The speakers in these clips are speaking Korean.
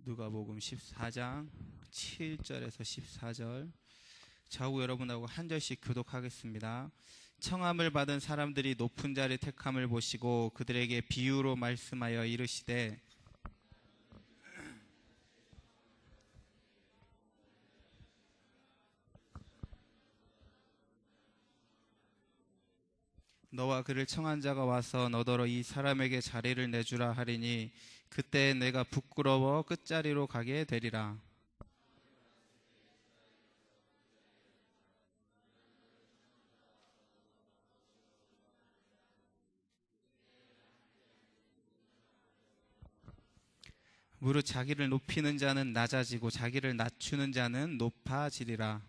누가복음 14장 7절에서 14절. 저하고 여러분하고 한 절씩 교독하겠습니다. 청함을 받은 사람들이 높은 자리 택함을 보시고 그들에게 비유로 말씀하여 이르시되, 너와 그를 청한 자가 와서 너더러 이 사람에게 자리를 내주라 하리니 그때 내가 부끄러워 끝자리로 가게 되리라. 무릇 자기를 높이는 자는 낮아지고 자기를 낮추는 자는 높아지리라.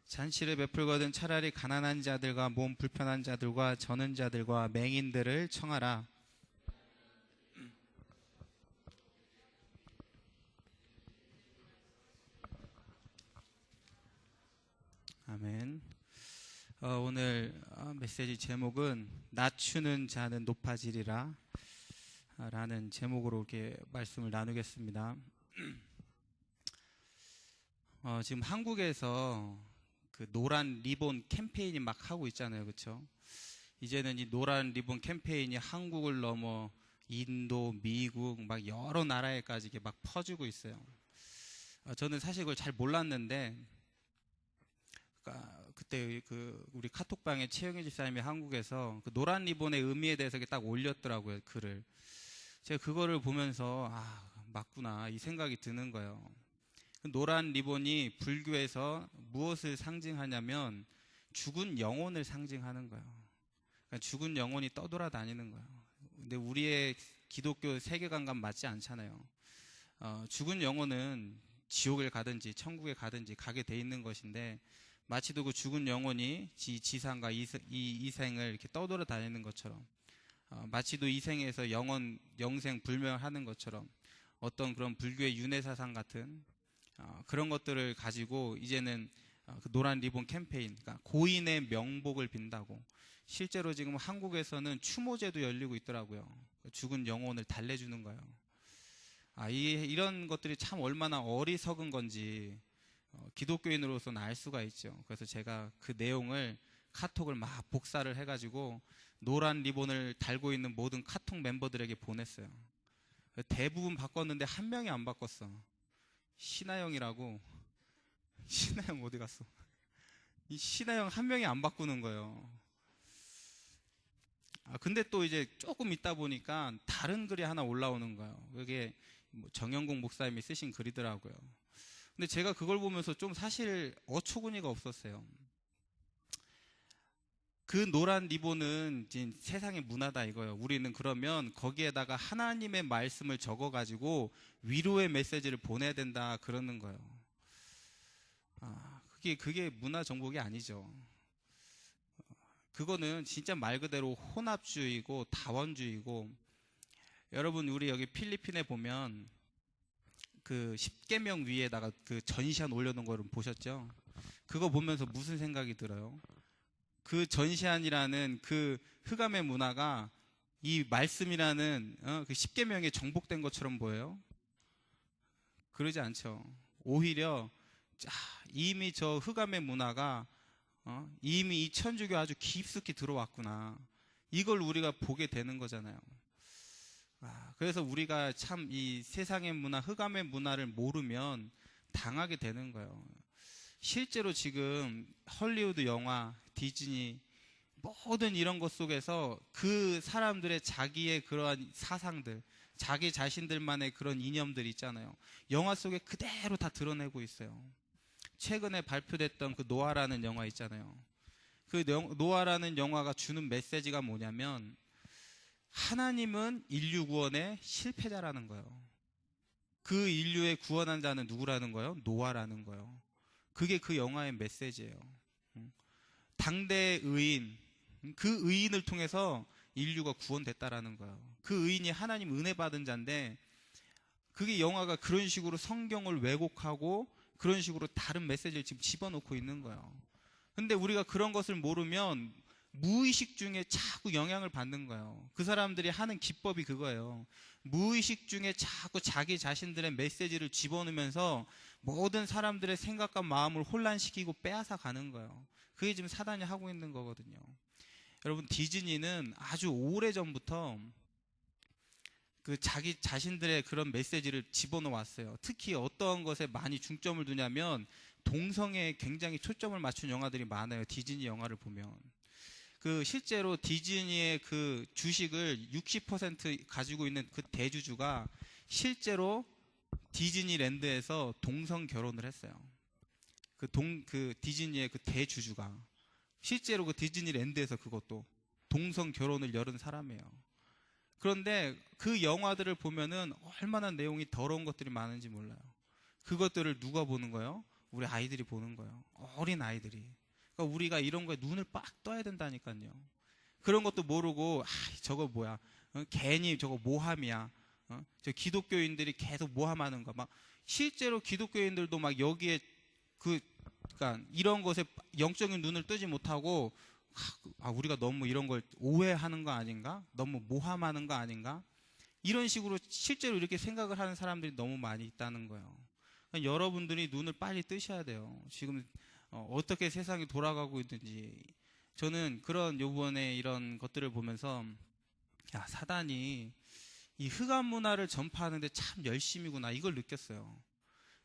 잔치를 베풀거든 차라리 가난한 자들과 몸 불편한 자들과 저는 자들과 맹인들을 청하라. 아멘. 오늘 메시지 제목은 낮추는 자는 높아지리라 라는 제목으로 이렇게 말씀을 나누겠습니다. 지금 한국에서 그 노란 리본 캠페인이 막 하고 있잖아요. 그렇죠? 이제는 이 노란 리본 캠페인이 한국을 넘어 인도, 미국 막 여러 나라에까지 이렇게 막 퍼지고 있어요. 저는 사실 그걸 잘 몰랐는데 그때 그 우리 카톡방에 최영희 집사님이 한국에서 그 노란 리본의 의미에 대해서 딱 올렸더라고요, 글을. 제가 그거를 보면서 맞구나 이 생각이 드는 거예요. 그 노란 리본이 불교에서 무엇을 상징하냐면 죽은 영혼을 상징하는 거예요. 그러니까 죽은 영혼이 떠돌아다니는 거예요. 근데 우리의 기독교 세계관과 맞지 않잖아요. 죽은 영혼은 지옥을 가든지 천국에 가든지 가게 돼 있는 것인데, 마치도 그 죽은 영혼이 지상과 이생을 이렇게 떠돌아다니는 것처럼, 마치도 이생에서 영생 불멸하는 것처럼 어떤 그런 불교의 윤회사상 같은 그런 것들을 가지고 이제는 그 노란 리본 캠페인, 그러니까 고인의 명복을 빈다고, 실제로 지금 한국에서는 추모제도 열리고 있더라고요. 죽은 영혼을 달래주는 거예요. 이런 것들이 참 얼마나 어리석은 건지 기독교인으로서는 알 수가 있죠. 그래서 제가 그 내용을 카톡을 막 복사를 해가지고 노란 리본을 달고 있는 모든 카톡 멤버들에게 보냈어요. 대부분 바꿨는데 한 명이 안 바꿨어. 신하영이라고. 신하영 어디 갔어? 이 신하영 한 명이 안 바꾸는 거예요. 근데 또 이제 조금 있다 보니까 다른 글이 하나 올라오는 거예요. 그게 정영국 목사님이 쓰신 글이더라고요. 근데 제가 그걸 보면서 좀 사실 어처구니가 없었어요. 그 노란 리본은 세상의 문화다 이거예요. 우리는 그러면 거기에다가 하나님의 말씀을 적어가지고 위로의 메시지를 보내야 된다 그러는 거예요. 그게 문화 정복이 아니죠. 그거는 진짜 말 그대로 혼합주의고 다원주의고, 여러분 우리 여기 필리핀에 보면 그 10계명 위에다가 그 전시안 올려놓은 거를 보셨죠? 그거 보면서 무슨 생각이 들어요? 그 전시안이라는 그 흑암의 문화가 이 말씀이라는 그 10계명에 정복된 것처럼 보여요? 그러지 않죠. 오히려 이미 저 흑암의 문화가 이미 이 천주교에 아주 깊숙이 들어왔구나, 이걸 우리가 보게 되는 거잖아요. 그래서 우리가 참 이 세상의 문화, 흑암의 문화를 모르면 당하게 되는 거예요. 실제로 지금 헐리우드 영화, 디즈니 모든 이런 것 속에서 그 사람들의 자기의 그러한 사상들, 자기 자신들만의 그런 이념들 있잖아요. 영화 속에 그대로 다 드러내고 있어요. 최근에 발표됐던 그 노아라는 영화 있잖아요. 그 노아라는 영화가 주는 메시지가 뭐냐면 하나님은 인류 구원의 실패자라는 거예요. 그 인류의 구원한 자는 누구라는 거예요? 노아라는 거예요. 그게 그 영화의 메시지예요. 당대 의인, 그 의인을 통해서 인류가 구원됐다라는 거예요. 그 의인이 하나님 은혜 받은 자인데, 그게 영화가 그런 식으로 성경을 왜곡하고 그런 식으로 다른 메시지를 지금 집어넣고 있는 거예요. 근데 우리가 그런 것을 모르면 무의식 중에 자꾸 영향을 받는 거예요. 그 사람들이 하는 기법이 그거예요. 무의식 중에 자꾸 자기 자신들의 메시지를 집어넣으면서 모든 사람들의 생각과 마음을 혼란시키고 빼앗아 가는 거예요. 그게 지금 사단이 하고 있는 거거든요. 여러분, 디즈니는 아주 오래전부터 그 자기 자신들의 그런 메시지를 집어넣어 왔어요. 특히 어떤 것에 많이 중점을 두냐면 동성애에 굉장히 초점을 맞춘 영화들이 많아요. 디즈니 영화를 보면. 그 실제로 디즈니의 그 주식을 60% 가지고 있는 그 대주주가 실제로 디즈니랜드에서 동성 결혼을 했어요. 그 디즈니의 그 대주주가 실제로 그 디즈니랜드에서 그것도 동성 결혼을 열은 사람이에요. 그런데 그 영화들을 보면은 얼마나 내용이 더러운 것들이 많은지 몰라요. 그것들을 누가 보는 거예요? 우리 아이들이 보는 거예요. 어린 아이들이. 그러니까 우리가 이런 거에 눈을 빡 떠야 된다니까요. 그런 것도 모르고 저거 뭐야? 괜히 저거 모함이야. 저 기독교인들이 계속 모함하는 거. 막 실제로 기독교인들도 막 여기에 그러니까 이런 것에 영적인 눈을 뜨지 못하고 우리가 너무 이런 걸 오해하는 거 아닌가? 너무 모함하는 거 아닌가? 이런 식으로 실제로 이렇게 생각을 하는 사람들이 너무 많이 있다는 거예요. 그러니까 여러분들이 눈을 빨리 뜨셔야 돼요. 지금 어떻게 세상이 돌아가고 있는지. 저는 그런 요번에 이런 것들을 보면서 사단이 이 흑암 문화를 전파하는데 참 열심이구나, 이걸 느꼈어요.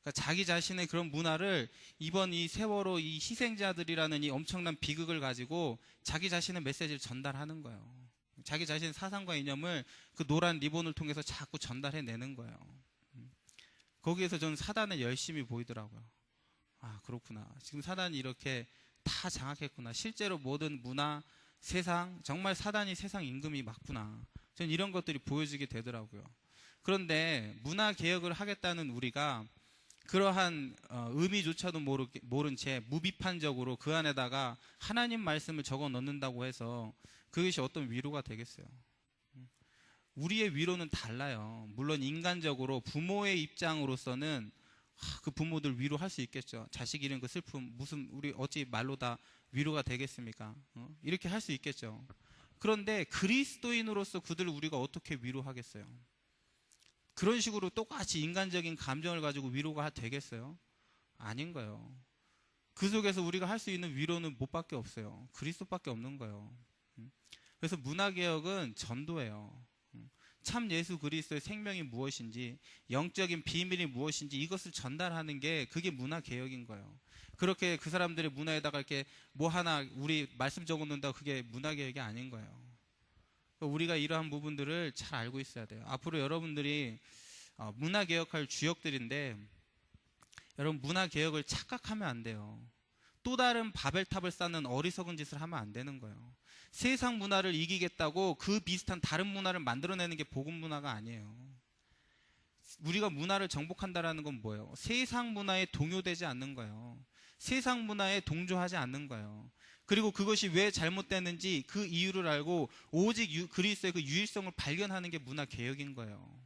그러니까 자기 자신의 그런 문화를 이번 이 세월호 이 희생자들이라는 이 엄청난 비극을 가지고 자기 자신의 메시지를 전달하는 거예요. 자기 자신의 사상과 이념을 그 노란 리본을 통해서 자꾸 전달해내는 거예요. 거기에서 저는 사단의 열심이 보이더라고요. 그렇구나. 지금 사단이 이렇게 다 장악했구나. 실제로 모든 문화, 세상, 정말 사단이 세상 임금이 맞구나. 저는 이런 것들이 보여지게 되더라고요. 그런데 문화 개혁을 하겠다는 우리가 그러한 의미조차도 모른 채 무비판적으로 그 안에다가 하나님 말씀을 적어 넣는다고 해서 그것이 어떤 위로가 되겠어요? 우리의 위로는 달라요. 물론 인간적으로 부모의 입장으로서는 그 부모들 위로할 수 있겠죠. 자식 잃은 그 슬픔 무슨 우리 어찌 말로 다 위로가 되겠습니까? 이렇게 할 수 있겠죠. 그런데 그리스도인으로서 그들을 우리가 어떻게 위로하겠어요? 그런 식으로 똑같이 인간적인 감정을 가지고 위로가 되겠어요? 아닌 거예요. 그 속에서 우리가 할 수 있는 위로는 뭐밖에 없어요. 그리스도밖에 없는 거예요. 그래서 문화개혁은 전도예요. 참 예수 그리스도의 생명이 무엇인지, 영적인 비밀이 무엇인지 이것을 전달하는 게 그게 문화개혁인 거예요. 그렇게 그 사람들의 문화에다가 이렇게 뭐 하나 우리 말씀 적어놓는다고 그게 문화개혁이 아닌 거예요. 우리가 이러한 부분들을 잘 알고 있어야 돼요. 앞으로 여러분들이 문화개혁할 주역들인데 여러분 문화개혁을 착각하면 안 돼요. 또 다른 바벨탑을 쌓는 어리석은 짓을 하면 안 되는 거예요. 세상 문화를 이기겠다고 그 비슷한 다른 문화를 만들어내는 게 복음 문화가 아니에요. 우리가 문화를 정복한다라는 건 뭐예요? 세상 문화에 동요되지 않는 거예요. 세상 문화에 동조하지 않는 거예요. 그리고 그것이 왜 잘못됐는지 그 이유를 알고 오직 그리스도의 그 유일성을 발견하는 게 문화개혁인 거예요.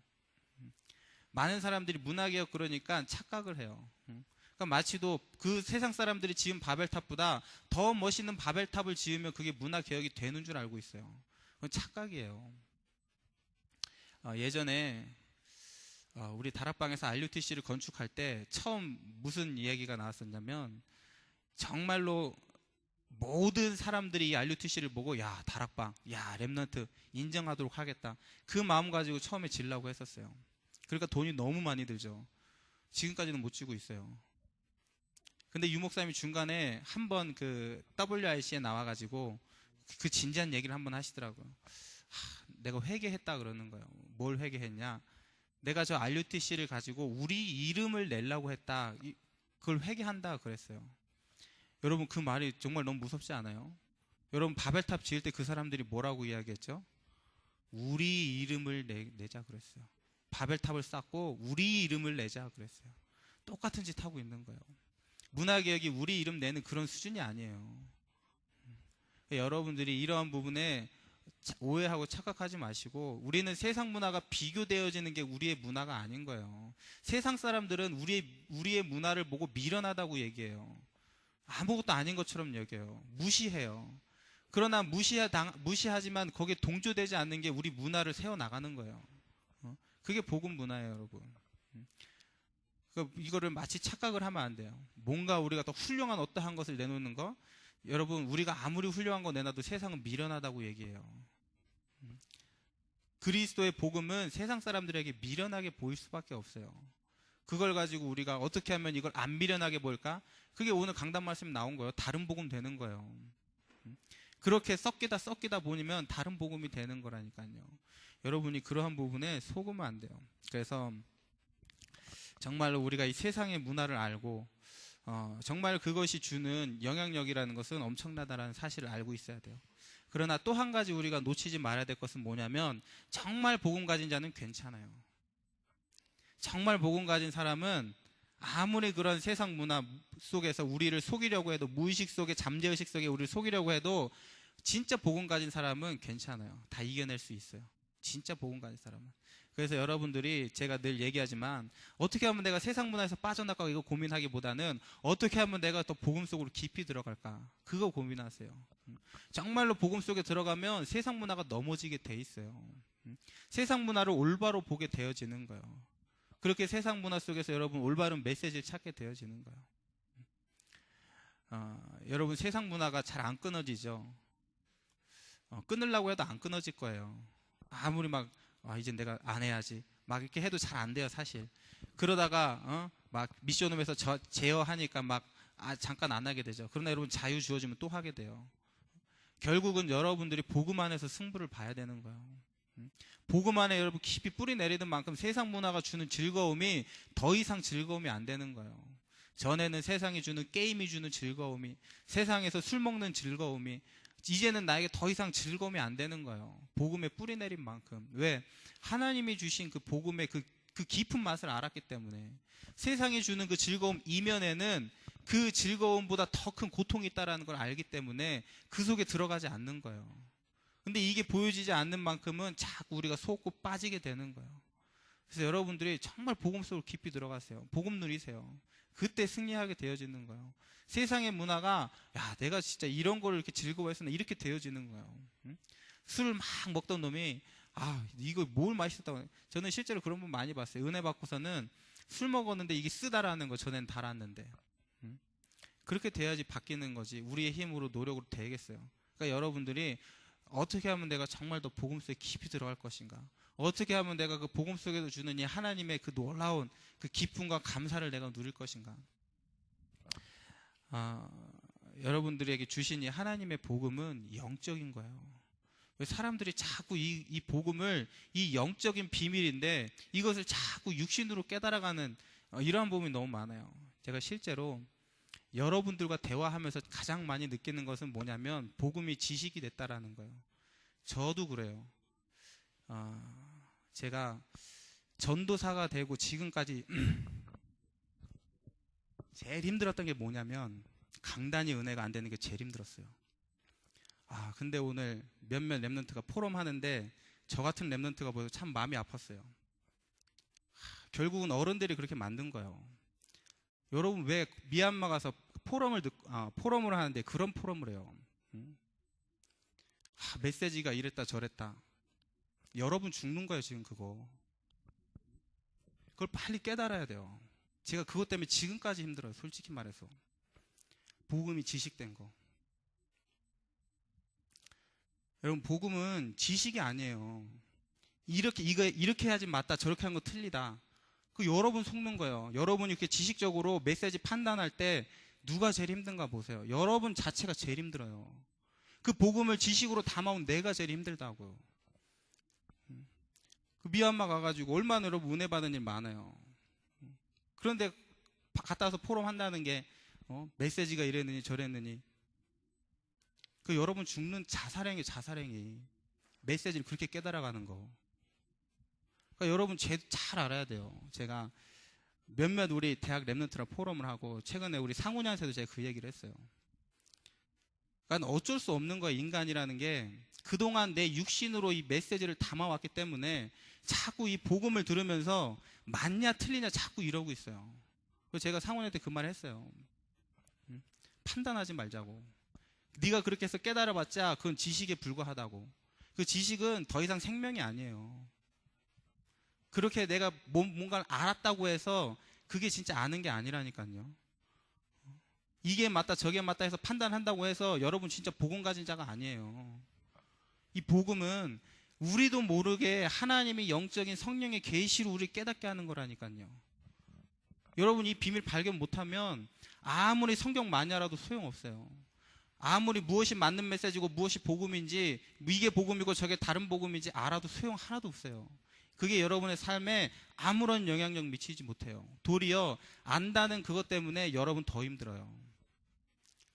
많은 사람들이 문화개혁 그러니까 착각을 해요. 그러니까 마치도 그 세상 사람들이 지은 바벨탑보다 더 멋있는 바벨탑을 지으면 그게 문화개혁이 되는 줄 알고 있어요. 그건 착각이에요. 예전에 우리 다락방에서 RUTC를 건축할 때 처음 무슨 이야기가 나왔었냐면 정말로 모든 사람들이 이 RUTC를 보고 야 다락방, 야 렘넌트 인정하도록 하겠다. 그 마음 가지고 처음에 지으려고 했었어요. 그러니까 돈이 너무 많이 들죠. 지금까지는 못 지고 있어요. 근데 유 목사님이 중간에 한번 그 WRC에 나와가지고 그 진지한 얘기를 한번 하시더라고요. 내가 회개했다 그러는 거예요. 뭘 회개했냐? 내가 저 RUTC를 가지고 우리 이름을 내려고 했다. 그걸 회개한다 그랬어요. 여러분 그 말이 정말 너무 무섭지 않아요? 여러분 바벨탑 지을 때 그 사람들이 뭐라고 이야기했죠? 우리 이름을 내자 그랬어요. 바벨탑을 쌓고 우리 이름을 내자 그랬어요. 똑같은 짓 하고 있는 거예요. 문화개혁이 우리 이름 내는 그런 수준이 아니에요. 여러분들이 이러한 부분에 오해하고 착각하지 마시고, 우리는 세상 문화가 비교되어지는 게 우리의 문화가 아닌 거예요. 세상 사람들은 우리의 문화를 보고 미련하다고 얘기해요. 아무것도 아닌 것처럼 여겨요. 무시해요. 그러나 무시하지만 거기에 동조되지 않는 게 우리 문화를 세워나가는 거예요. 그게 복음 문화예요, 여러분. 이거를 마치 착각을 하면 안 돼요. 뭔가 우리가 더 훌륭한 어떠한 것을 내놓는 거, 여러분, 우리가 아무리 훌륭한 거 내놔도 세상은 미련하다고 얘기해요. 그리스도의 복음은 세상 사람들에게 미련하게 보일 수밖에 없어요. 그걸 가지고 우리가 어떻게 하면 이걸 안 미련하게 보일까? 그게 오늘 강단 말씀 나온 거예요. 다른 복음 되는 거예요. 그렇게 섞이다 보면 다른 복음이 되는 거라니까요. 여러분이 그러한 부분에 속으면 안 돼요. 그래서 정말로 우리가 이 세상의 문화를 알고 정말 그것이 주는 영향력이라는 것은 엄청나다라는 사실을 알고 있어야 돼요. 그러나 또 한 가지 우리가 놓치지 말아야 될 것은 뭐냐면, 정말 복음 가진 자는 괜찮아요. 정말 복음 가진 사람은 아무리 그런 세상 문화 속에서 우리를 속이려고 해도, 무의식 속에, 잠재의식 속에 우리를 속이려고 해도 진짜 복음 가진 사람은 괜찮아요. 다 이겨낼 수 있어요. 진짜 복음 가진 사람은. 그래서 여러분들이, 제가 늘 얘기하지만, 어떻게 하면 내가 세상 문화에서 빠져나갈까 이거 고민하기보다는 어떻게 하면 내가 더 복음 속으로 깊이 들어갈까, 그거 고민하세요. 정말로 복음 속에 들어가면 세상 문화가 넘어지게 돼 있어요. 세상 문화를 올바로 보게 되어지는 거예요. 그렇게 세상 문화 속에서 여러분 올바른 메시지를 찾게 되어지는 거예요. 여러분, 세상 문화가 잘 안 끊어지죠. 끊으려고 해도 안 끊어질 거예요. 아무리 막 이제 내가 안 해야지 막 이렇게 해도 잘 안 돼요, 사실. 그러다가 막 미션홈에서 제어하니까 막 잠깐 안 하게 되죠. 그러나 여러분, 자유 주어지면 또 하게 돼요. 결국은 여러분들이 복음 안에서 승부를 봐야 되는 거예요. 복음 안에 여러분 깊이 뿌리 내리는 만큼 세상 문화가 주는 즐거움이 더 이상 즐거움이 안 되는 거예요. 전에는 세상이 주는, 게임이 주는 즐거움이, 세상에서 술 먹는 즐거움이, 이제는 나에게 더 이상 즐거움이 안 되는 거예요. 복음에 뿌리 내린 만큼. 왜? 하나님이 주신 그 복음의 그 깊은 맛을 알았기 때문에. 세상이 주는 그 즐거움 이면에는 그 즐거움보다 더 큰 고통이 있다는 걸 알기 때문에 그 속에 들어가지 않는 거예요. 근데 이게 보여지지 않는 만큼은 자꾸 우리가 속고 빠지게 되는 거예요. 그래서 여러분들이 정말 복음 속으로 깊이 들어가세요. 복음 누리세요. 그때 승리하게 되어지는 거예요. 세상의 문화가, 야, 내가 진짜 이런 걸 이렇게 즐거워했었나, 이렇게 되어지는 거예요. 술을 막 먹던 놈이, 이거 뭘 맛있었다고. 저는 실제로 그런 분 많이 봤어요. 은혜 받고서는 술 먹었는데 이게 쓰다라는 거 전에는 달았는데. 그렇게 돼야지 바뀌는 거지. 우리의 힘으로, 노력으로 되겠어요. 그러니까 여러분들이 어떻게 하면 내가 정말 더 복음 속에 깊이 들어갈 것인가, 어떻게 하면 내가 그 복음 속에서 주는 이 하나님의 그 놀라운 그 기쁨과 감사를 내가 누릴 것인가. 여러분들에게 주신 이 하나님의 복음은 영적인 거예요. 왜 사람들이 자꾸 이 복음을, 이 영적인 비밀인데 이것을 자꾸 육신으로 깨달아가는 이러한 부분이 너무 많아요. 제가 실제로 여러분들과 대화하면서 가장 많이 느끼는 것은 뭐냐면, 복음이 지식이 됐다라는 거예요. 저도 그래요. 제가 전도사가 되고 지금까지 제일 힘들었던 게 뭐냐면, 강단이 은혜가 안 되는 게 제일 힘들었어요. 근데 오늘 몇몇 랩런트가 포럼 하는데 저 같은 랩런트가 보여서 참 마음이 아팠어요. 결국은 어른들이 그렇게 만든 거예요. 여러분, 왜 미얀마 가서 포럼을 하는데 그런 포럼을 해요? 메시지가 이랬다 저랬다. 여러분 죽는 거예요, 지금 그거. 그걸 빨리 깨달아야 돼요. 제가 그것 때문에 지금까지 힘들어요, 솔직히 말해서. 복음이 지식된 거. 여러분, 복음은 지식이 아니에요. 이렇게 해야지 맞다, 저렇게 하는 거 틀리다. 그 여러분 속는 거예요. 여러분이 이렇게 지식적으로 메시지 판단할 때 누가 제일 힘든가 보세요. 여러분 자체가 제일 힘들어요. 그 복음을 지식으로 담아온 내가 제일 힘들다고요. 그 미얀마 가가지고 얼마나 여러분 은혜 받은 일 많아요. 그런데 갔다 와서 포럼 한다는 게 메시지가 이랬느니 저랬느니. 그 여러분 죽는 자살행위. 메시지를 그렇게 깨달아가는 거. 그러니까 여러분 잘 알아야 돼요. 제가 몇몇 우리 대학 랩런트랑 포럼을 하고, 최근에 우리 상훈이한테도 제가 그 얘기를 했어요. 그러니까 어쩔 수 없는 거예요. 인간이라는 게 그동안 내 육신으로 이 메시지를 담아왔기 때문에 자꾸 이 복음을 들으면서 맞냐 틀리냐 자꾸 이러고 있어요. 그래서 제가 상원한테 그 말 했어요. 판단하지 말자고. 네가 그렇게 해서 깨달아봤자 그건 지식에 불과하다고. 그 지식은 더 이상 생명이 아니에요. 그렇게 내가 뭔가를 알았다고 해서 그게 진짜 아는 게 아니라니까요. 이게 맞다 저게 맞다 해서 판단한다고 해서 여러분 진짜 복음 가진 자가 아니에요. 이 복음은 우리도 모르게 하나님의 영적인 성령의 계시로 우리 깨닫게 하는 거라니까요. 여러분 이 비밀 발견 못하면 아무리 성경 많이 알아도 소용없어요. 아무리 무엇이 맞는 메시지고 무엇이 복음인지, 이게 복음이고 저게 다른 복음인지 알아도 소용 하나도 없어요. 그게 여러분의 삶에 아무런 영향력 미치지 못해요. 도리어 안다는 그것 때문에 여러분 더 힘들어요.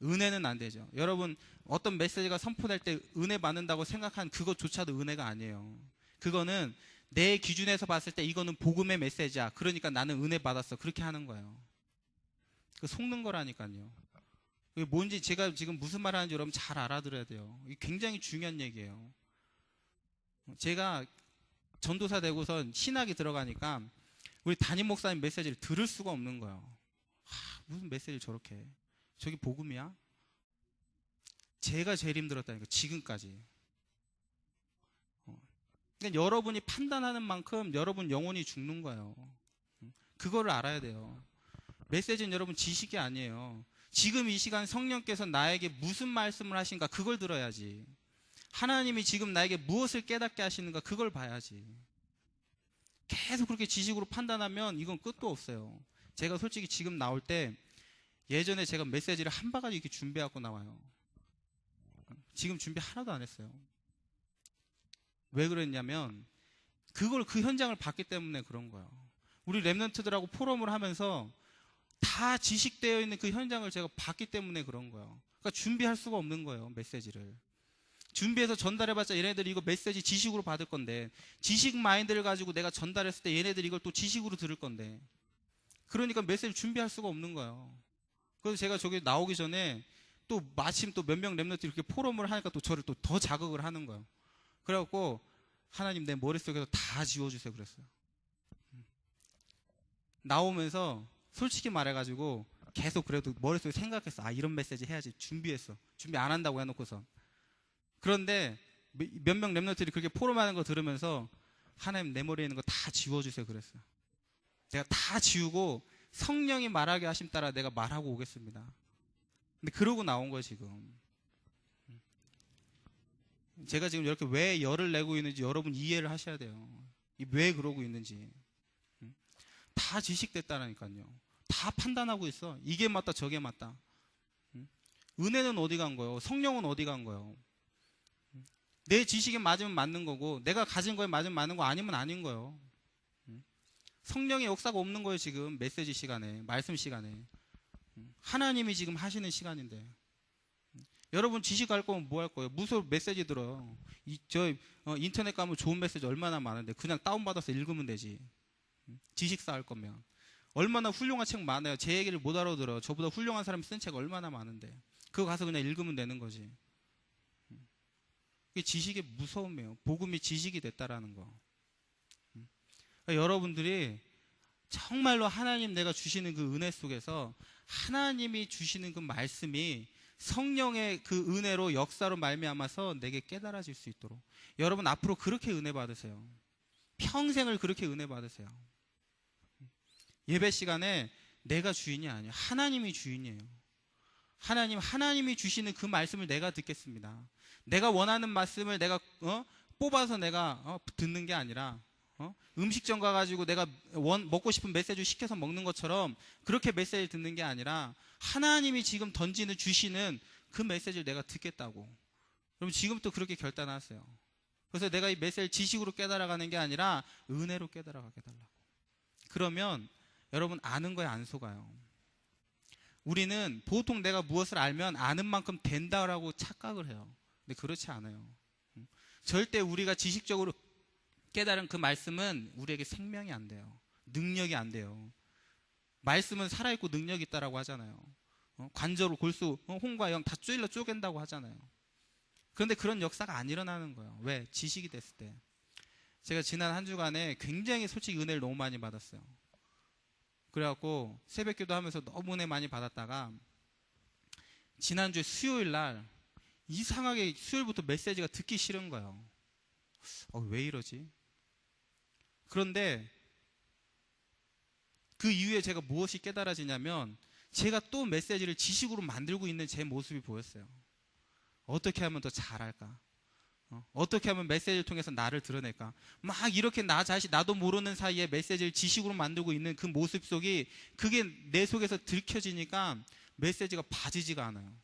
은혜는 안 되죠. 여러분 어떤 메시지가 선포될 때 은혜 받는다고 생각한 그것조차도 은혜가 아니에요. 그거는 내 기준에서 봤을 때 이거는 복음의 메시지야. 그러니까 나는 은혜 받았어. 그렇게 하는 거예요. 그 속는 거라니까요. 그게 뭔지 제가 지금 무슨 말 하는지 여러분 잘 알아들어야 돼요. 이게 굉장히 중요한 얘기예요. 제가 전도사 되고선 신학이 들어가니까 우리 담임 목사님 메시지를 들을 수가 없는 거예요. 무슨 메시지를 저렇게 해. 저기 복음이야? 제가 제일 힘들었다니까 지금까지. 그러니까 여러분이 판단하는 만큼 여러분 영혼이 죽는 거예요. 그거를 알아야 돼요. 메시지는 여러분 지식이 아니에요. 지금 이 시간 성령께서 나에게 무슨 말씀을 하신가 그걸 들어야지. 하나님이 지금 나에게 무엇을 깨닫게 하시는가 그걸 봐야지. 계속 그렇게 지식으로 판단하면 이건 끝도 없어요. 제가 솔직히 지금 나올 때 예전에 제가 메시지를 한 바가지 이렇게 준비하고 나와요. 지금 준비 하나도 안 했어요. 왜 그랬냐면 그 현장을 봤기 때문에 그런 거예요. 우리 랩런트들하고 포럼을 하면서 다 지식되어 있는 그 현장을 제가 봤기 때문에 그런 거예요. 그러니까 준비할 수가 없는 거예요. 메시지를 준비해서 전달해봤자 얘네들이 이거 메시지 지식으로 받을 건데, 지식 마인드를 가지고 내가 전달했을 때 얘네들이 이걸 또 지식으로 들을 건데, 그러니까 메시지 준비할 수가 없는 거예요. 그래서 제가 저기 나오기 전에 또 마침 또 몇 명 랩런트들이 이렇게 포럼을 하니까 또 저를 또 더 자극을 하는 거예요. 그래갖고 하나님 내 머릿속에서 다 지워주세요 그랬어요. 나오면서 솔직히 말해가지고 계속 그래도 머릿속에 생각했어. 아 이런 메시지 해야지. 준비했어. 준비 안 한다고 해놓고서. 그런데 몇 명 랩런트들이 그렇게 포럼하는 거 들으면서 하나님 내 머리에 있는 거 다 지워주세요 그랬어요. 제가 다 지우고 성령이 말하게 하심 따라 내가 말하고 오겠습니다. 근데 그러고 나온 거예요 지금. 제가 지금 이렇게 왜 열을 내고 있는지 여러분 이해를 하셔야 돼요. 왜 그러고 있는지. 다 지식됐다라니까요. 다 판단하고 있어. 이게 맞다 저게 맞다. 은혜는 어디 간 거예요? 성령은 어디 간 거예요? 내 지식에 맞으면 맞는 거고 내가 가진 거에 맞으면 맞는 거 아니면 아닌 거예요. 성령의 역사가 없는 거예요 지금. 메시지 시간에, 말씀 시간에. 하나님이 지금 하시는 시간인데. 여러분 지식 할 거면 뭐 할 거예요? 무슨 메시지 들어요. 인터넷 가면 좋은 메시지 얼마나 많은데 그냥 다운받아서 읽으면 되지. 지식 쌓을 거면. 얼마나 훌륭한 책 많아요. 제 얘기를 못 알아들어요. 저보다 훌륭한 사람이 쓴 책 얼마나 많은데. 그거 가서 그냥 읽으면 되는 거지. 그게 지식의 무서움이에요. 복음이 지식이 됐다라는 거. 그러니까 여러분들이 정말로 하나님 내가 주시는 그 은혜 속에서 하나님이 주시는 그 말씀이 성령의 그 은혜로 역사로 말미암아서 내게 깨달아질 수 있도록 여러분 앞으로 그렇게 은혜 받으세요. 평생을 그렇게 은혜 받으세요. 예배 시간에 내가 주인이 아니에요. 하나님이 주인이에요. 하나님이 주시는 그 말씀을 내가 듣겠습니다. 내가 원하는 말씀을 내가 뽑아서 내가 듣는 게 아니라 음식점 가가지고 내가 먹고 싶은 메시지 시켜서 먹는 것처럼 그렇게 메시지 듣는 게 아니라 하나님이 지금 주시는 그 메시지를 내가 듣겠다고. 여러분 지금부터 그렇게 결단하세요. 그래서 내가 이 메시지를 지식으로 깨달아가는 게 아니라 은혜로 깨달아가게 달라고. 그러면 여러분 아는 거에 안 속아요. 우리는 보통 내가 무엇을 알면 아는 만큼 된다라고 착각을 해요. 근데 그렇지 않아요. 절대 우리가 지식적으로 깨달은 그 말씀은 우리에게 생명이 안 돼요. 능력이 안 돼요. 말씀은 살아있고 능력이 있다라고 하잖아요. 관저로 골수, 홍과 영 다 찔러 쪼갠다고 하잖아요. 그런데 그런 역사가 안 일어나는 거예요. 왜? 지식이 됐을 때. 제가 지난 한 주간에 굉장히 솔직히 은혜를 너무 많이 받았어요. 그래갖고 새벽기도 하면서 너무 은혜 많이 받았다가 지난주에 수요일 날 이상하게 수요일부터 메시지가 듣기 싫은 거예요. 왜 이러지? 그런데 그 이후에 제가 무엇이 깨달아지냐면 제가 또 메시지를 지식으로 만들고 있는 제 모습이 보였어요. 어떻게 하면 더 잘할까? 어떻게 하면 메시지를 통해서 나를 드러낼까? 막 이렇게 나 자신, 나도 모르는 사이에 메시지를 지식으로 만들고 있는 그 모습 속이 그게 내 속에서 들켜지니까 메시지가 봐지지가 않아요.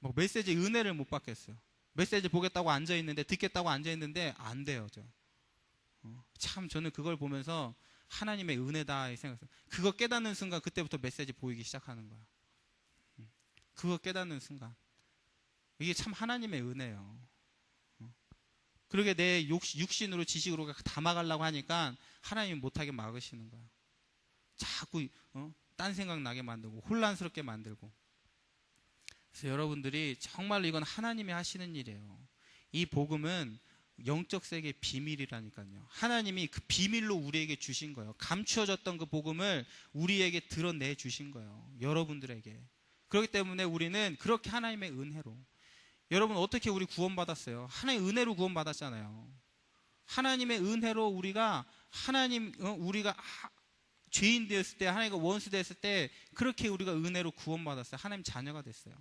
막 메시지 은혜를 못 받겠어요. 메시지 보겠다고 앉아있는데, 듣겠다고 앉아있는데 안 돼요. 참 저는 그걸 보면서 하나님의 은혜다 생각했어요. 그거 깨닫는 순간 그때부터 메시지 보이기 시작하는 거야. 그거 깨닫는 순간 이게 참 하나님의 은혜예요. 그러게 내 육신으로 지식으로 담아가려고 하니까 하나님이 못하게 막으시는 거야. 자꾸 딴 생각 나게 만들고 혼란스럽게 만들고. 그래서 여러분들이 정말로 이건 하나님이 하시는 일이에요. 이 복음은 영적 세계의 비밀이라니까요. 하나님이 그 비밀로 우리에게 주신 거예요. 감추어졌던 그 복음을 우리에게 드러내 주신 거예요. 여러분들에게. 그렇기 때문에 우리는 그렇게 하나님의 은혜로. 여러분 어떻게 우리 구원받았어요? 하나님의 은혜로 구원받았잖아요. 하나님의 은혜로 우리가 우리가 죄인 되었을 때, 하나님과 원수 되었을 때 그렇게 우리가 은혜로 구원받았어요. 하나님 자녀가 됐어요.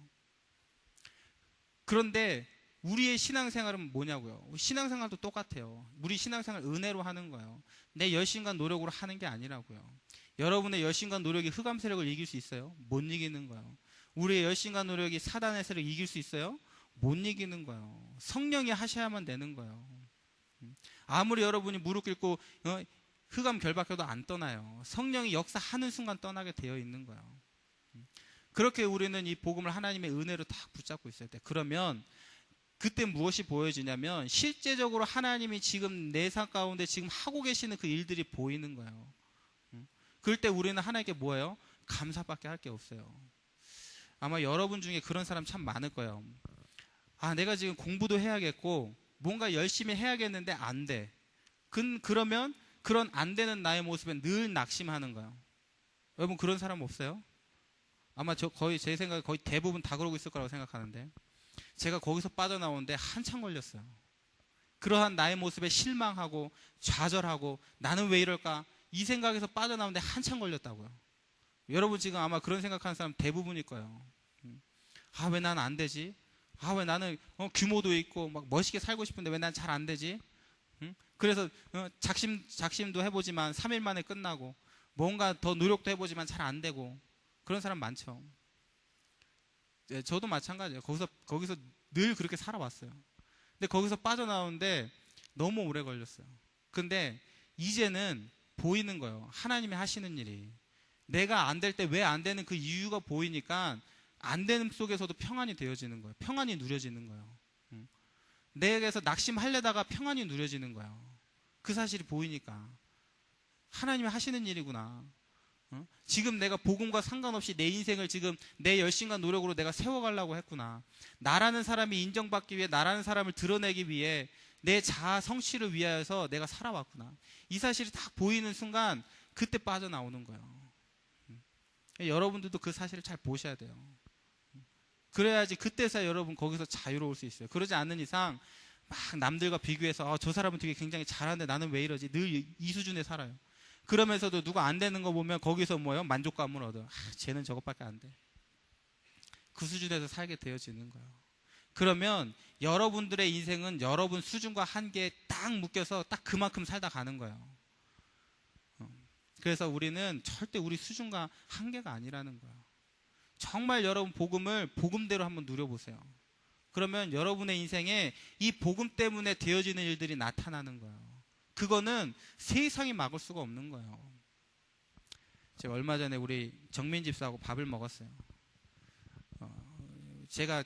그런데 우리의 신앙생활은 뭐냐고요? 신앙생활도 똑같아요. 우리 신앙생활 은혜로 하는 거예요. 내 열심과 노력으로 하는 게 아니라고요. 여러분의 열심과 노력이 흑암 세력을 이길 수 있어요? 못 이기는 거예요. 우리의 열심과 노력이 사단의 세력을 이길 수 있어요? 못 이기는 거예요. 성령이 하셔야만 되는 거예요. 아무리 여러분이 무릎 꿇고 흑암 결박해도 안 떠나요. 성령이 역사하는 순간 떠나게 되어 있는 거예요. 그렇게 우리는 이 복음을 하나님의 은혜로 딱 붙잡고 있을 때, 그러면 그때 무엇이 보여지냐면 실제적으로 하나님이 지금 내 삶 가운데 지금 하고 계시는 그 일들이 보이는 거예요. 그럴 때 우리는 하나님께 뭐예요? 감사밖에 할 게 없어요. 아마 여러분 중에 그런 사람 참 많을 거예요. 내가 지금 공부도 해야겠고 뭔가 열심히 해야겠는데 안 돼. 그러면 그런 안 되는 나의 모습에 늘 낙심하는 거예요. 여러분 그런 사람 없어요? 아마 거의 제 생각에 거의 대부분 다 그러고 있을 거라고 생각하는데, 제가 거기서 빠져나오는데 한참 걸렸어요. 그러한 나의 모습에 실망하고 좌절하고 나는 왜 이럴까? 이 생각에서 빠져나오는데 한참 걸렸다고요. 여러분 지금 아마 그런 생각하는 사람 대부분일 거예요. 왜 난 안 되지? 왜 나는 규모도 있고 막 멋있게 살고 싶은데 왜 난 잘 안 되지? 그래서 작심도 해보지만 3일 만에 끝나고 뭔가 더 노력도 해보지만 잘 안 되고 그런 사람 많죠. 네, 저도 마찬가지예요. 거기서 늘 그렇게 살아왔어요. 근데 거기서 빠져나오는데 너무 오래 걸렸어요. 근데 이제는 보이는 거예요. 하나님이 하시는 일이. 내가 안 될 때 왜 안 되는 그 이유가 보이니까 안 되는 속에서도 평안이 되어지는 거예요. 평안이 누려지는 거예요. 내게서 낙심하려다가 평안이 누려지는 거예요. 그 사실이 보이니까 하나님이 하시는 일이구나. 지금 내가 복음과 상관없이 내 인생을 지금 내 열심과 노력으로 내가 세워가려고 했구나. 나라는 사람이 인정받기 위해, 나라는 사람을 드러내기 위해, 내 자아 성취를 위하여서 내가 살아왔구나. 이 사실이 딱 보이는 순간 그때 빠져나오는 거예요. 여러분들도 그 사실을 잘 보셔야 돼요. 그래야지 그때서야 여러분 거기서 자유로울 수 있어요. 그러지 않는 이상 막 남들과 비교해서 저 사람은 되게 굉장히 잘하는데 나는 왜 이러지? 늘 이 수준에 살아요. 그러면서도 누가 안 되는 거 보면 거기서 뭐예요? 만족감을 얻어요. 쟤는 저것밖에 안 돼. 그 수준에서 살게 되어지는 거예요. 그러면 여러분들의 인생은 여러분 수준과 한계에 딱 묶여서 딱 그만큼 살다 가는 거예요. 그래서 우리는 절대 우리 수준과 한계가 아니라는 거예요. 정말 여러분 복음을 복음대로 한번 누려보세요. 그러면 여러분의 인생에 이 복음 때문에 되어지는 일들이 나타나는 거예요. 그거는 세상이 막을 수가 없는 거예요. 제가 얼마 전에 우리 정민 집사하고 밥을 먹었어요. 제가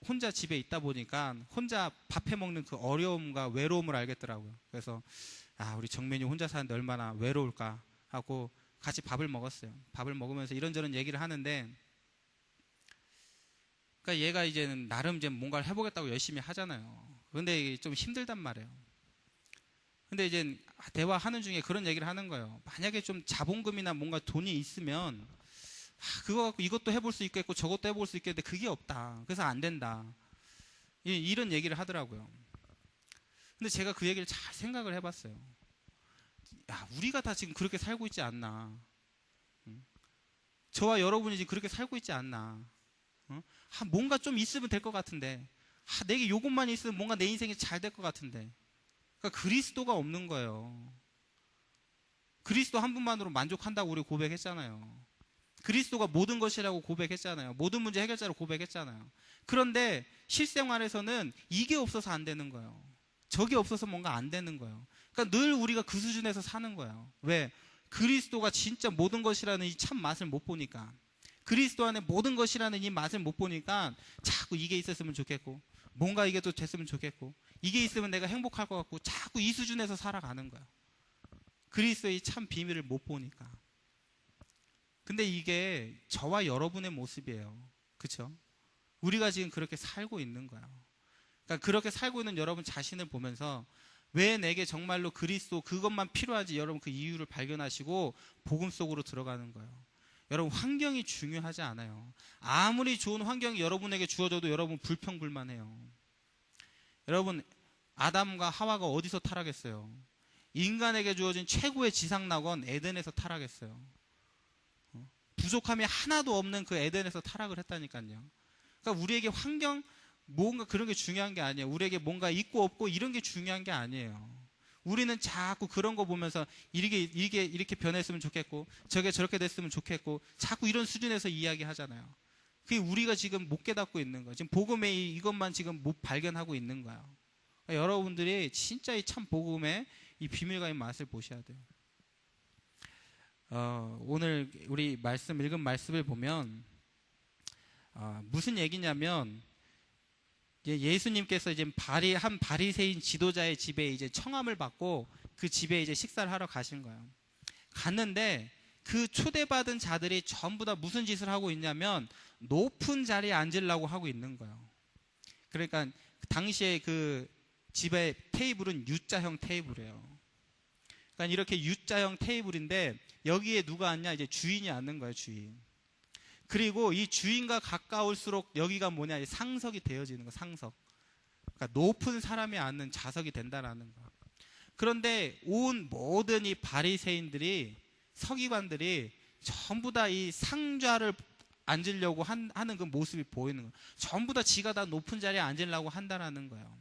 혼자 집에 있다 보니까 혼자 밥해 먹는 그 어려움과 외로움을 알겠더라고요. 그래서 우리 정민이 혼자 사는데 얼마나 외로울까 하고 같이 밥을 먹었어요. 밥을 먹으면서 이런저런 얘기를 하는데 그러니까 얘가 이제는 나름 이제 뭔가를 해보겠다고 열심히 하잖아요. 그런데 이게 좀 힘들단 말이에요. 근데 이제 대화하는 중에 그런 얘기를 하는 거예요. 만약에 좀 자본금이나 뭔가 돈이 있으면 그거 갖고 이것도 해볼 수 있겠고 저것도 해볼 수 있겠는데 그게 없다. 그래서 안 된다. 이런 얘기를 하더라고요. 근데 제가 그 얘기를 잘 생각을 해봤어요. 야, 우리가 다 지금 그렇게 살고 있지 않나. 저와 여러분이 지금 그렇게 살고 있지 않나. 뭔가 좀 있으면 될 것 같은데, 내게 요것만 있으면 뭔가 내 인생이 잘 될 것 같은데. 그러니까 그리스도가 없는 거예요. 그리스도 한 분만으로 만족한다고 우리 고백했잖아요. 그리스도가 모든 것이라고 고백했잖아요. 모든 문제 해결자로 고백했잖아요. 그런데 실생활에서는 이게 없어서 안 되는 거예요. 저게 없어서 뭔가 안 되는 거예요. 그러니까 늘 우리가 그 수준에서 사는 거예요. 왜? 그리스도가 진짜 모든 것이라는 이 참 맛을 못 보니까, 그리스도 안에 모든 것이라는 이 맛을 못 보니까 자꾸 이게 있었으면 좋겠고, 뭔가 이게 또 됐으면 좋겠고, 이게 있으면 내가 행복할 것 같고, 자꾸 이 수준에서 살아가는 거예요. 그리스도의 참 비밀을 못 보니까. 근데 이게 저와 여러분의 모습이에요. 그렇죠? 우리가 지금 그렇게 살고 있는 거예요. 그러니까 그렇게 살고 있는 여러분 자신을 보면서 왜 내게 정말로 그리스도 그것만 필요하지, 여러분 그 이유를 발견하시고 복음 속으로 들어가는 거예요. 여러분 환경이 중요하지 않아요. 아무리 좋은 환경이 여러분에게 주어져도 여러분 불평불만해요. 여러분 아담과 하와가 어디서 타락했어요? 인간에게 주어진 최고의 지상낙원 에덴에서 타락했어요. 부족함이 하나도 없는 그 에덴에서 타락을 했다니까요. 그러니까 우리에게 환경 뭔가 그런 게 중요한 게 아니에요. 우리에게 뭔가 있고 없고 이런 게 중요한 게 아니에요. 우리는 자꾸 그런 거 보면서 이렇게 변했으면 좋겠고 저게 저렇게 됐으면 좋겠고 자꾸 이런 수준에서 이야기하잖아요. 그게 우리가 지금 못 깨닫고 있는 거예요. 지금 복음의 이것만 지금 못 발견하고 있는 거예요. 그러니까 여러분들이 진짜 이 참 복음의 이 비밀과 이 맛을 보셔야 돼요. 오늘 우리 읽은 말씀을 보면 무슨 얘기냐면 예수님께서 이제 한 바리새인 지도자의 집에 이제 청함을 받고 그 집에 이제 식사를 하러 가신 거예요. 갔는데 그 초대받은 자들이 전부 다 무슨 짓을 하고 있냐면 높은 자리에 앉으려고 하고 있는 거예요. 그러니까 당시에 그 집의 테이블은 U자형 테이블이에요. 그러니까 이렇게 U자형 테이블인데 여기에 누가 앉냐? 이제 주인이 앉는 거예요, 주인. 그리고 이 주인과 가까울수록 여기가 뭐냐? 상석이 되어지는 거, 상석. 그러니까 높은 사람이 앉는 좌석이 된다라는 거. 그런데 온 모든 이 바리새인들이, 서기관들이 전부 다 이 상좌를 앉으려고 하는 그 모습이 보이는 거예요. 전부 다 지가 다 높은 자리에 앉으려고 한다라는 거예요.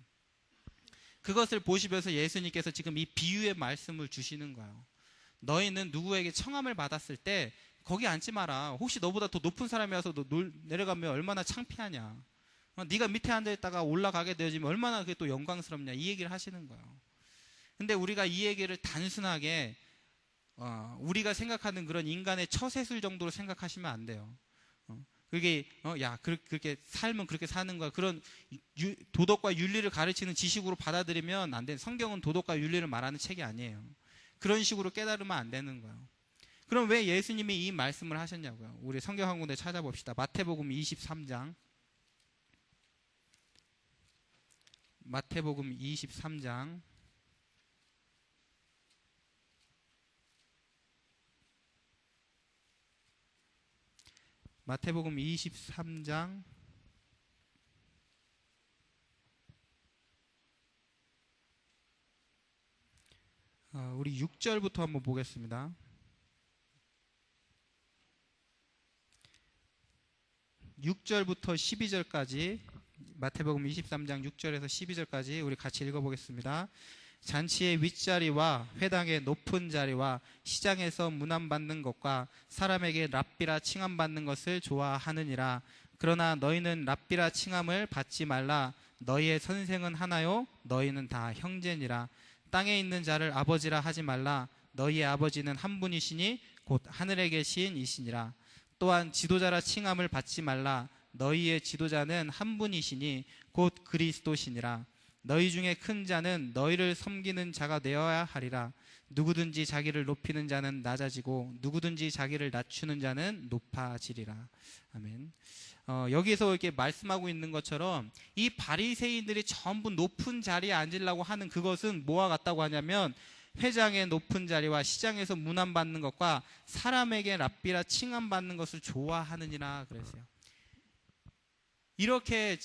그것을 보시면서 예수님께서 지금 이 비유의 말씀을 주시는 거예요. 너희는 누구에게 청함을 받았을 때 거기 앉지 마라. 혹시 너보다 더 높은 사람이 와서 너 내려가면 얼마나 창피하냐. 네가 밑에 앉아있다가 올라가게 되어지면 얼마나 그게 또 영광스럽냐. 이 얘기를 하시는 거예요. 근데 우리가 이 얘기를 단순하게 우리가 생각하는 그런 인간의 처세술 정도로 생각하시면 안 돼요. 그게 그렇게 살면 그렇게 사는 거야. 그런 도덕과 윤리를 가르치는 지식으로 받아들이면 안 돼. 성경은 도덕과 윤리를 말하는 책이 아니에요. 그런 식으로 깨달으면 안 되는 거예요. 그럼 왜 예수님이 이 말씀을 하셨냐고요? 우리 성경 한 군데 찾아봅시다. 마태복음 23장. 마태복음 23장. 마태복음 23장 우리 6절부터 한번 보겠습니다. 6절부터 12절까지 마태복음 23장 6절에서 12절까지 우리 같이 읽어보겠습니다. 잔치의 윗자리와 회당의 높은 자리와 시장에서 문안받는 것과 사람에게 랍비라 칭함받는 것을 좋아하느니라. 그러나 너희는 랍비라 칭함을 받지 말라. 너희의 선생은 하나요? 너희는 다 형제니라. 땅에 있는 자를 아버지라 하지 말라. 너희의 아버지는 한 분이시니 곧 하늘에 계신 이시니라. 또한 지도자라 칭함을 받지 말라. 너희의 지도자는 한 분이시니 곧 그리스도시니라. 너희 중에 큰 자는 너희를 섬기는 자가 되어야 하리라. 누구든지 자기를 높이는 자는 낮아지고 누구든지 자기를 낮추는 자는 높아지리라. 아멘. 여기서 이렇게 말씀하고 있는 것처럼 이 바리새인들이 전부 높은 자리에 앉으려고 하는 그것은 뭐와 같다고 하냐면 회장의 높은 자리와 시장에서 문안받는 것과 사람에게 랍비라 칭함받는 것을 좋아하느니라 그랬어요. 이렇게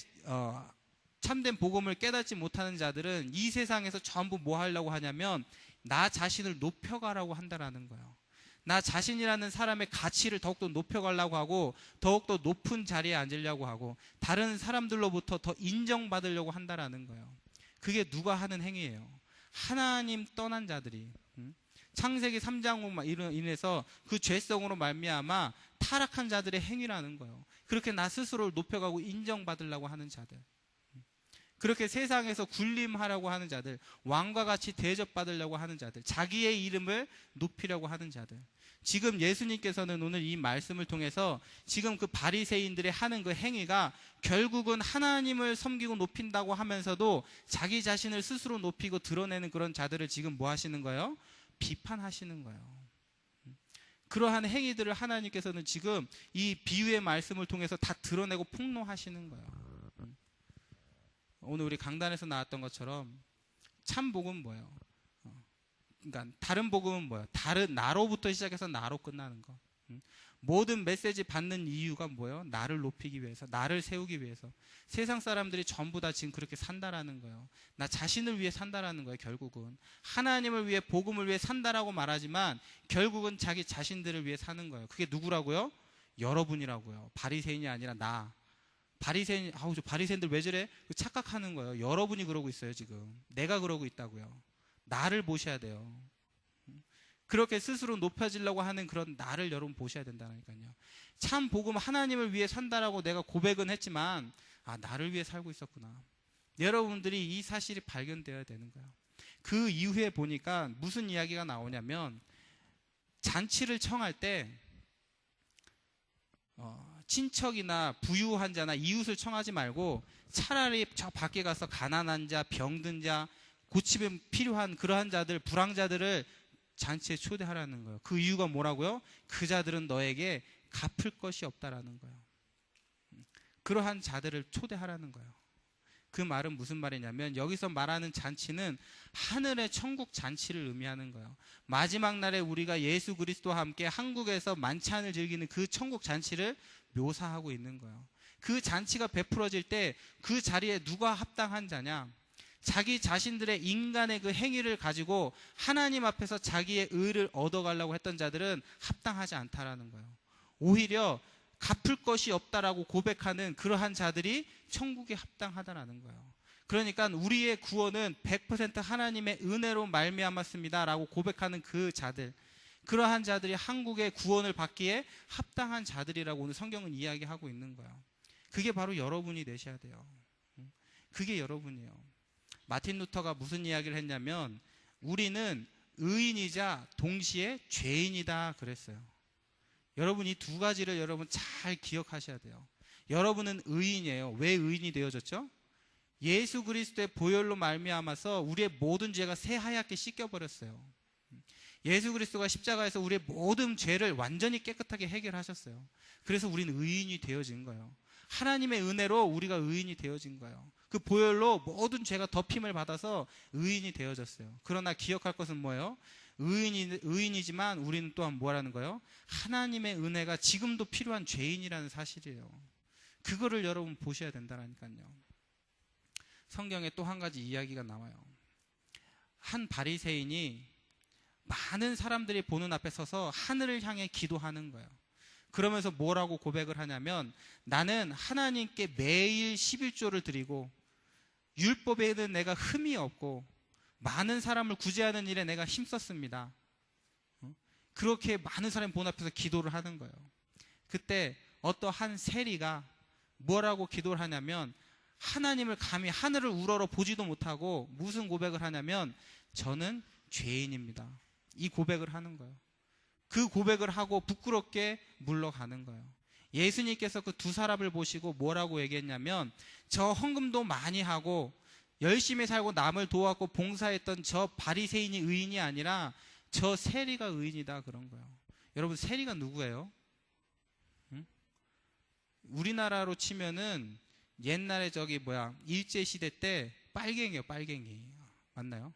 참된 복음을 깨닫지 못하는 자들은 이 세상에서 전부 뭐 하려고 하냐면 나 자신을 높여가라고 한다라는 거예요. 나 자신이라는 사람의 가치를 더욱더 높여가려고 하고 더욱더 높은 자리에 앉으려고 하고 다른 사람들로부터 더 인정받으려고 한다라는 거예요. 그게 누가 하는 행위예요? 하나님 떠난 자들이. 창세기 3장으로 인해서 그 죄성으로 말미암아 타락한 자들의 행위라는 거예요. 그렇게 나 스스로를 높여가고 인정받으려고 하는 자들, 그렇게 세상에서 군림하려고 하는 자들, 왕과 같이 대접받으려고 하는 자들, 자기의 이름을 높이려고 하는 자들. 지금 예수님께서는 오늘 이 말씀을 통해서 지금 그 바리새인들의 하는 그 행위가 결국은 하나님을 섬기고 높인다고 하면서도 자기 자신을 스스로 높이고 드러내는 그런 자들을 지금 뭐 하시는 거예요? 비판하시는 거예요. 그러한 행위들을 하나님께서는 지금 이 비유의 말씀을 통해서 다 드러내고 폭로하시는 거예요. 오늘 우리 강단에서 나왔던 것처럼 참 복음은 뭐예요? 그러니까 다른 복음은 뭐예요? 다른 나로부터 시작해서 나로 끝나는 거. 모든 메시지 받는 이유가 뭐예요? 나를 높이기 위해서, 나를 세우기 위해서. 세상 사람들이 전부 다 지금 그렇게 산다라는 거예요. 나 자신을 위해 산다라는 거예요. 결국은 하나님을 위해, 복음을 위해 산다라고 말하지만 결국은 자기 자신들을 위해 사는 거예요. 그게 누구라고요? 여러분이라고요. 바리새인이 아니라 나. 바리새인, 저 바리새인들 왜 저래? 착각하는 거예요. 여러분이 그러고 있어요. 지금 내가 그러고 있다고요. 나를 보셔야 돼요. 그렇게 스스로 높여지려고 하는 그런 나를 여러분 보셔야 된다니까요. 참 복음 하나님을 위해 산다라고 내가 고백은 했지만 나를 위해 살고 있었구나. 여러분들이 이 사실이 발견되어야 되는 거예요. 그 이후에 보니까 무슨 이야기가 나오냐면 잔치를 청할 때 친척이나 부유한 자나 이웃을 청하지 말고 차라리 저 밖에 가서 가난한 자, 병든 자, 고침이 필요한 그러한 자들, 불황자들을 잔치에 초대하라는 거예요. 그 이유가 뭐라고요? 그 자들은 너에게 갚을 것이 없다라는 거예요. 그러한 자들을 초대하라는 거예요. 그 말은 무슨 말이냐면 여기서 말하는 잔치는 하늘의 천국 잔치를 의미하는 거예요. 마지막 날에 우리가 예수 그리스도와 함께 한국에서 만찬을 즐기는 그 천국 잔치를 묘사하고 있는 거예요. 그 잔치가 베풀어질 때 그 자리에 누가 합당한 자냐? 자기 자신들의 인간의 그 행위를 가지고 하나님 앞에서 자기의 의를 얻어가려고 했던 자들은 합당하지 않다라는 거예요. 오히려 갚을 것이 없다라고 고백하는 그러한 자들이 천국에 합당하다라는 거예요. 그러니까 우리의 구원은 100% 하나님의 은혜로 말미암았습니다 라고 고백하는 그 자들, 그러한 자들이 한국의 구원을 받기에 합당한 자들이라고 오늘 성경은 이야기하고 있는 거예요. 그게 바로 여러분이 되셔야 돼요. 그게 여러분이에요. 마틴 루터가 무슨 이야기를 했냐면 우리는 의인이자 동시에 죄인이다 그랬어요. 여러분 이 두 가지를 여러분 잘 기억하셔야 돼요. 여러분은 의인이에요. 왜 의인이 되어졌죠? 예수 그리스도의 보혈로 말미암아서 우리의 모든 죄가 새하얗게 씻겨버렸어요. 예수 그리스도가 십자가에서 우리의 모든 죄를 완전히 깨끗하게 해결하셨어요. 그래서 우리는 의인이 되어진 거예요. 하나님의 은혜로 우리가 의인이 되어진 거예요. 그 보혈로 모든 죄가 덮임을 받아서 의인이 되어졌어요. 그러나 기억할 것은 뭐예요? 의인이지만 우리는 또한 뭐라는 거예요? 하나님의 은혜가 지금도 필요한 죄인이라는 사실이에요. 그거를 여러분 보셔야 된다니까요. 성경에 또 한 가지 이야기가 나와요. 한 바리새인이 많은 사람들이 보는 앞에 서서 하늘을 향해 기도하는 거예요. 그러면서 뭐라고 고백을 하냐면 나는 하나님께 매일 11조를 드리고 율법에는 내가 흠이 없고 많은 사람을 구제하는 일에 내가 힘썼습니다. 그렇게 많은 사람이 보는 앞에서 기도를 하는 거예요. 그때 어떠한 세리가 뭐라고 기도를 하냐면 하나님을 감히 하늘을 우러러 보지도 못하고 무슨 고백을 하냐면 저는 죄인입니다. 이 고백을 하는 거예요. 그 고백을 하고 부끄럽게 물러가는 거예요. 예수님께서 그 두 사람을 보시고 뭐라고 얘기했냐면 저 헌금도 많이 하고 열심히 살고 남을 도왔고 봉사했던 저 바리새인이 의인이 아니라 저 세리가 의인이다 그런 거예요. 여러분, 세리가 누구예요? 응? 우리나라로 치면은 옛날에 일제시대 때 빨갱이요, 빨갱이. 맞나요?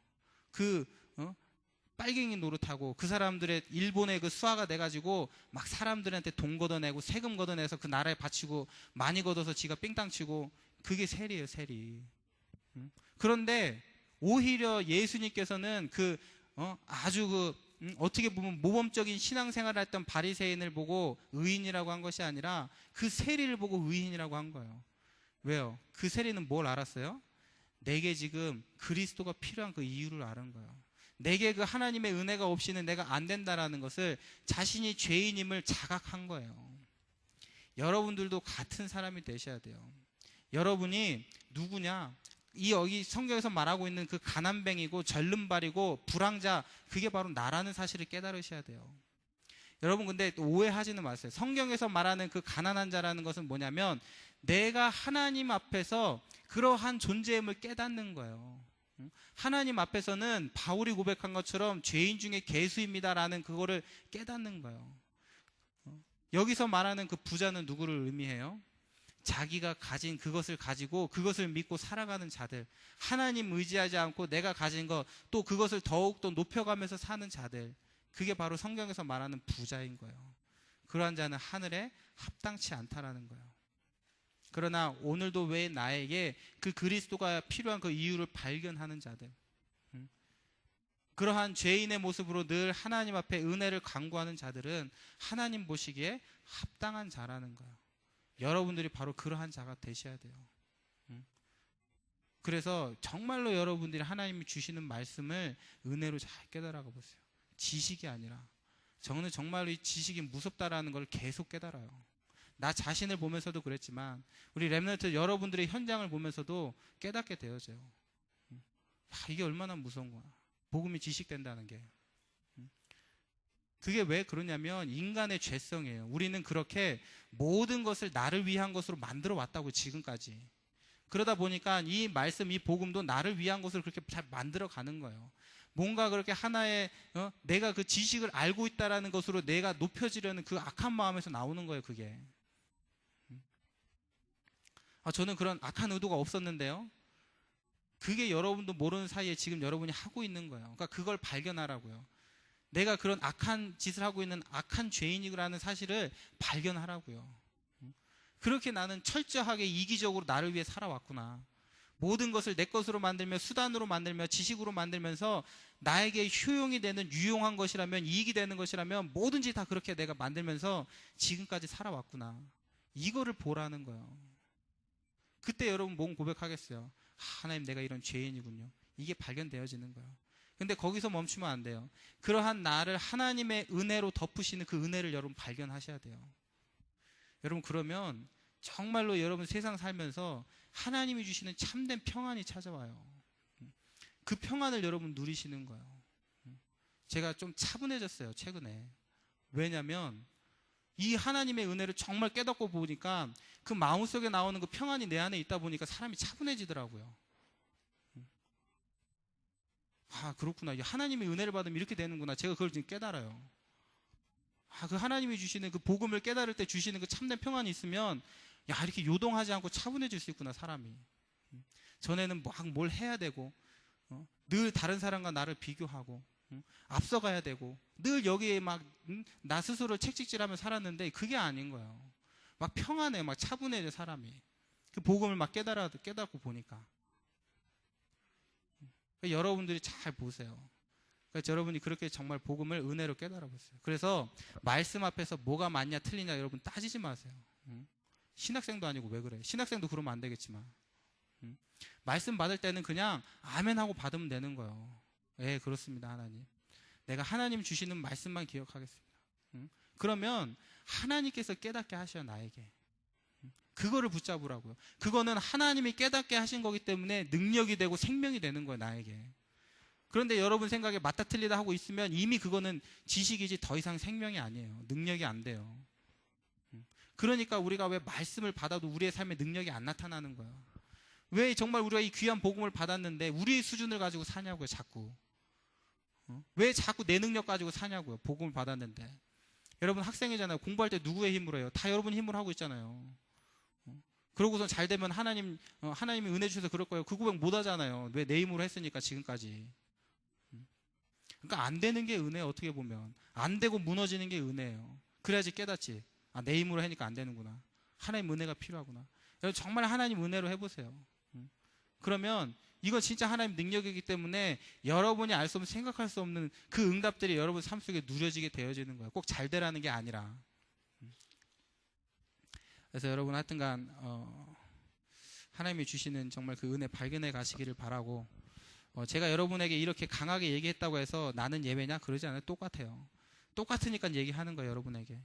빨갱이 노릇하고 그 사람들의 일본의 그 수하가 돼가지고 막 사람들한테 돈 걷어내고 세금 걷어내서 그 나라에 바치고 많이 걷어서 지가 삥땅 치고, 그게 세리예요, 세리. 그런데 오히려 예수님께서는 아주 어떻게 보면 모범적인 신앙생활을 했던 바리새인을 보고 의인이라고 한 것이 아니라 그 세리를 보고 의인이라고 한 거예요. 왜요? 그 세리는 뭘 알았어요? 내게 지금 그리스도가 필요한 그 이유를 아는 거예요. 내게 그 하나님의 은혜가 없이는 내가 안 된다라는 것을, 자신이 죄인임을 자각한 거예요. 여러분들도 같은 사람이 되셔야 돼요. 여러분이 누구냐? 여기 성경에서 말하고 있는 그 가난뱅이고 절름발이고 불황자, 그게 바로 나라는 사실을 깨달으셔야 돼요. 여러분, 근데 오해하지는 마세요. 성경에서 말하는 그 가난한 자라는 것은 뭐냐면 내가 하나님 앞에서 그러한 존재임을 깨닫는 거예요. 하나님 앞에서는 바울이 고백한 것처럼 죄인 중에 괴수입니다라는 그거를 깨닫는 거예요. 여기서 말하는 그 부자는 누구를 의미해요? 자기가 가진 그것을 가지고 그것을 믿고 살아가는 자들, 하나님 의지하지 않고 내가 가진 것 또 그것을 더욱더 높여가면서 사는 자들, 그게 바로 성경에서 말하는 부자인 거예요. 그러한 자는 하늘에 합당치 않다라는 거예요. 그러나 오늘도 왜 나에게 그 그리스도가 필요한 그 이유를 발견하는 자들, 그러한 죄인의 모습으로 늘 하나님 앞에 은혜를 간구하는 자들은 하나님 보시기에 합당한 자라는 거예요. 여러분들이 바로 그러한 자가 되셔야 돼요. 그래서 정말로 여러분들이 하나님이 주시는 말씀을 은혜로 잘 깨달아 보세요. 지식이 아니라. 저는 정말로 이 지식이 무섭다라는 걸 계속 깨달아요. 나 자신을 보면서도 그랬지만 우리 렘넌트 여러분들의 현장을 보면서도 깨닫게 되어져요. 이게 얼마나 무서운 거야. 복음이 지식된다는 게. 그게 왜 그러냐면 인간의 죄성이에요. 우리는 그렇게 모든 것을 나를 위한 것으로 만들어 왔다고, 지금까지. 그러다 보니까 이 말씀, 이 복음도 나를 위한 것으로 그렇게 잘 만들어 가는 거예요. 뭔가 그렇게 하나의 내가 그 지식을 알고 있다라는 것으로 내가 높여지려는 그 악한 마음에서 나오는 거예요, 그게. 저는 그런 악한 의도가 없었는데요. 그게 여러분도 모르는 사이에 지금 여러분이 하고 있는 거예요. 그러니까 그걸 발견하라고요. 내가 그런 악한 짓을 하고 있는 악한 죄인이라는 사실을 발견하라고요. 그렇게 나는 철저하게 이기적으로 나를 위해 살아왔구나. 모든 것을 내 것으로 만들며 수단으로 만들며 지식으로 만들면서 나에게 효용이 되는 유용한 것이라면, 이익이 되는 것이라면 뭐든지 다 그렇게 내가 만들면서 지금까지 살아왔구나. 이거를 보라는 거예요. 그때 여러분 뭔 고백하겠어요? 하나님, 내가 이런 죄인이군요. 이게 발견되어지는 거예요. 근데 거기서 멈추면 안 돼요. 그러한 나를 하나님의 은혜로 덮으시는 그 은혜를 여러분 발견하셔야 돼요. 여러분, 그러면 정말로 여러분 세상 살면서 하나님이 주시는 참된 평안이 찾아와요. 그 평안을 여러분 누리시는 거예요. 제가 좀 차분해졌어요, 최근에. 왜냐면 이 하나님의 은혜를 정말 깨닫고 보니까 그 마음속에 나오는 그 평안이 내 안에 있다 보니까 사람이 차분해지더라고요. 그렇구나. 하나님의 은혜를 받으면 이렇게 되는구나. 제가 그걸 지금 깨달아요. 그 하나님이 주시는 그 복음을 깨달을 때 주시는 그 참된 평안이 있으면, 이렇게 요동하지 않고 차분해질 수 있구나, 사람이. 전에는 막 뭘 해야 되고, 늘 다른 사람과 나를 비교하고, 앞서가야 되고, 늘 여기에 막 나 스스로를 책찍질하며 살았는데 그게 아닌 거예요. 막 평안해, 막 차분해져, 사람이. 그 복음을 막 깨닫고 보니까. 여러분들이 잘 보세요. 그래서 여러분이 그렇게 정말 복음을 은혜로 깨달아 보세요. 그래서 말씀 앞에서 뭐가 맞냐 틀리냐 여러분 따지지 마세요. 신학생도 아니고 왜 그래? 신학생도 그러면 안 되겠지만. 말씀 받을 때는 그냥 아멘 하고 받으면 되는 거예요. 예, 그렇습니다, 하나님. 내가 하나님 주시는 말씀만 기억하겠습니다. 그러면 하나님께서 깨닫게 하셔요, 나에게. 그거를 붙잡으라고요. 그거는 하나님이 깨닫게 하신 거기 때문에 능력이 되고 생명이 되는 거예요, 나에게. 그런데 여러분 생각에 맞다 틀리다 하고 있으면 이미 그거는 지식이지 더 이상 생명이 아니에요. 능력이 안 돼요. 그러니까 우리가 왜 말씀을 받아도 우리의 삶에 능력이 안 나타나는 거예요. 왜 정말 우리가 이 귀한 복음을 받았는데 우리 수준을 가지고 사냐고요, 자꾸. 왜 자꾸 내 능력 가지고 사냐고요, 복음을 받았는데. 여러분 학생이잖아요. 공부할 때 누구의 힘으로 해요? 다 여러분 힘으로 하고 있잖아요. 그러고선 잘 되면 하나님이 은혜 주셔서 그럴 거예요. 그 고백 못 하잖아요. 왜 내 힘으로 했으니까 지금까지. 그러니까 안 되는 게 은혜예요. 어떻게 보면 안 되고 무너지는 게 은혜예요. 그래야지 깨닫지. 아, 내 힘으로 하니까 안 되는구나. 하나님 은혜가 필요하구나. 여러분 정말 하나님 은혜로 해보세요. 그러면 이건 진짜 하나님 능력이기 때문에 여러분이 알 수 없는, 생각할 수 없는 그 응답들이 여러분 삶 속에 누려지게 되어지는 거예요. 꼭 잘 되라는 게 아니라. 그래서 여러분 하여튼간 하나님이 주시는 정말 그 은혜 발견해 가시기를 바라고, 제가 여러분에게 이렇게 강하게 얘기했다고 해서 나는 예배냐? 그러지 않아요. 똑같아요. 똑같으니까 얘기하는 거예요, 여러분에게.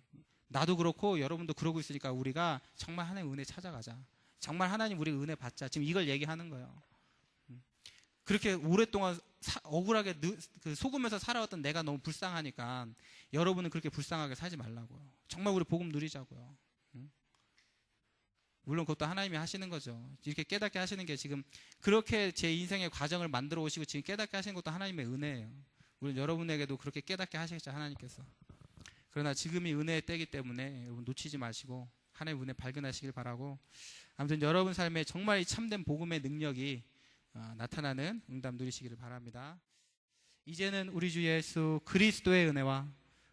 나도 그렇고 여러분도 그러고 있으니까 우리가 정말 하나님 은혜 찾아가자. 정말 하나님 우리 은혜 받자. 지금 이걸 얘기하는 거예요. 그렇게 오랫동안 억울하게 속으면서 살아왔던 내가 너무 불쌍하니까 여러분은 그렇게 불쌍하게 살지 말라고요. 정말 우리 복음 누리자고요. 물론 그것도 하나님이 하시는 거죠. 이렇게 깨닫게 하시는 게 지금 그렇게 제 인생의 과정을 만들어 오시고 지금 깨닫게 하시는 것도 하나님의 은혜예요. 물론 여러분에게도 그렇게 깨닫게 하시겠죠, 하나님께서. 그러나 지금이 은혜의 때이기 때문에 여러분 놓치지 마시고 하나님의 은혜 발견하시길 바라고, 아무튼 여러분 삶에 정말 이 참된 복음의 능력이 나타나는 응답 누리시기를 바랍니다. 이제는 우리 주 예수 그리스도의 은혜와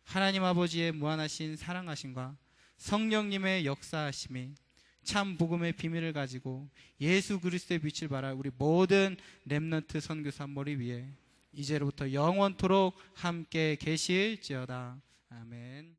하나님 아버지의 무한하신 사랑하심과 성령님의 역사하심이 참 복음의 비밀을 가지고 예수 그리스도의 빛을 발할 우리 모든 렘넌트 선교사 머리 위에 이제로부터 영원토록 함께 계실지어다. 아멘.